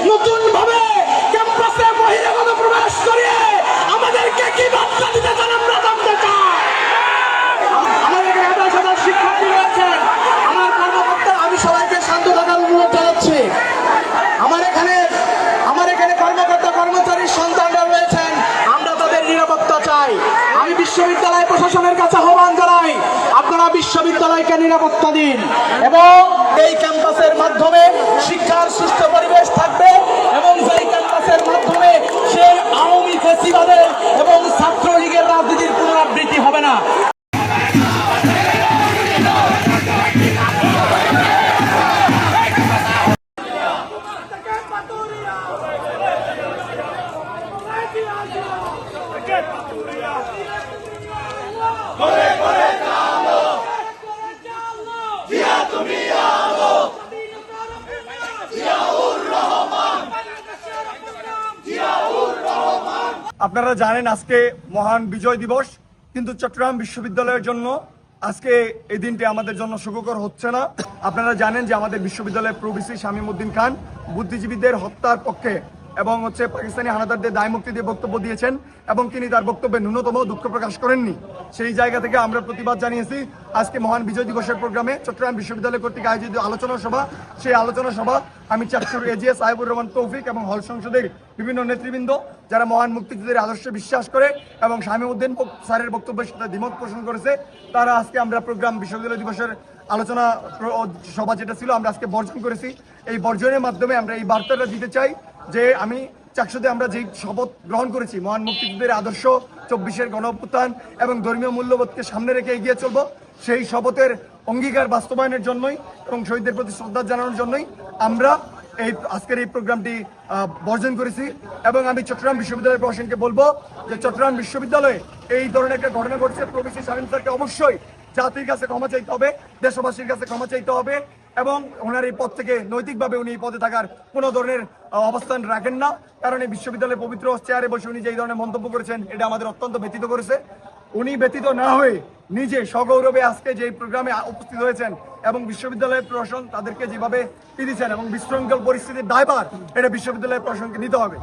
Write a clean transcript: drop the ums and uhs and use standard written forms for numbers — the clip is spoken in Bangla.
নতুন ভাবে ক্যাম্পাসে বহিরাগত প্রবেশ করিয়ে আমাদেরকে কি বার্তা দিতে চান আমরা জানতে চাই। আমাদের এখানে ২৭,০০০ শিক্ষার্থী রয়েছেন। আমার কর্মকর্তা, আমি সবাইকে শান্ত থাকার অনুরোধ জানাচ্ছি। আমার এখানে কর্মকর্তা কর্মচারীর সন্তানরা রয়েছেন, আমরা তাদের নিরাপত্তা চাই। আমি বিশ্ববিদ্যালয় প্রশাসনের কাছে আহ্বান জানাই, আপনারা বিশ্ববিদ্যালয়কে নিরাপত্তা দিন এবং এই ক্যাম্পাসের মাধ্যমে শিক্ষার সুষ্ঠু পরিবেশ থাকবে এবং সেই ক্যাম্পাসের মাধ্যমে সেই আওয়ামী ফ্যাসিবাদের এবং ছাত্রলীগের রাজনীতির পুনরাবৃত্তি হবে না। আপনারা জানেন আজকে মহান বিজয় দিবস, কিন্তু চট্টগ্রাম বিশ্ববিদ্যালয়ের জন্য আজকে এই দিনটি আমাদের জন্য সুখকর হচ্ছে না। আপনারা জানেন যে আমাদের বিশ্ববিদ্যালয়ের প্রভিসি শামীম উদ্দিন খান বুদ্ধিজীবীদের হত্যার পক্ষে এবং পাকিস্তানি হানাদারদের দায় মুক্তি দিয়ে বক্তব্য দিয়েছেন এবং তিনি তার বক্তব্যে ন্যূনতম দুঃখ প্রকাশ করেননি। সেই জায়গা থেকে আমরা প্রতিবাদ জানিয়েছি। আজকে মহান বিজয় দিবসের প্রোগ্রামে চট্টগ্রাম বিশ্ববিদ্যালয় কর্তৃক আয়োজিত আলোচনা সভা, সেই আলোচনা সভা আমি চাকসুর এজিএস সাহেবুর রহমান তৌফিক এবং হল সংসদের বিভিন্ন নেতৃবৃন্দ যারা মহান মুক্তিযুদ্ধের আদর্শে বিশ্বাস করে এবং শামীম উদ্দিন স্যারের বক্তব্যের সাথে দ্বিমত পোষণ করেছে, তারা আজকে আমরা প্রোগ্রাম বিশ্ববিদ্যালয় দিবসের আলোচনা সভা যেটা ছিল আমরা আজকে বর্জন করেছি। এই বর্জনের মাধ্যমে আমরা এই বার্তাটা দিতে চাই যে আমি চাকসুতে আমরা যেই শপথ গ্রহণ করেছি মহান মুক্তিযুদ্ধের আদর্শ, ২৪-এর গণঅভ্যুত্থান এবং ধর্মীয় মূল্যবোধকে সামনে রেখে এগিয়ে চলবো, সেই শপথের অঙ্গীকার বাস্তবায়নের জন্যই এবং শহীদদের প্রতি শ্রদ্ধা জানানোর জন্যই আমরা আজকের এই প্রোগ্রামটি বর্জন করেছি। এবং আমি চট্টগ্রাম বিশ্ববিদ্যালয় প্রশাসনকে বলবো যে চট্টগ্রাম বিশ্ববিদ্যালয়ে এই ধরনের একটা ঘটনা ঘটছে, প্রভিসি শামীম স্যারকে অবশ্যই জাতির কাছে ক্ষমা চাইতে হবে, দেশবাসীর কাছে ক্ষমা চাইতে হবে এবং ওনার এই পদ থেকে নৈতিকভাবে উনি এই পদে থাকার কোনো ধরনের অবস্থান রাখেন না। কারণ এই বিশ্ববিদ্যালয়ের পবিত্র চেয়ারে বসে উনি যে এই ধরনের মন্তব্য করেছেন এটা আমাদের অত্যন্ত ব্যথিত করেছে। উনি ব্যথিত না হয়ে নিজে সগৌরবে আজকে যে প্রোগ্রামে উপস্থিত হয়েছেন এবং বিশ্ববিদ্যালয়ের প্রশাসন তাদেরকে যেভাবে দিয়েছেন এবং বিশৃঙ্খল পরিস্থিতির দায়ভার এটা বিশ্ববিদ্যালয়ের প্রশাসনকে নিতে হবে।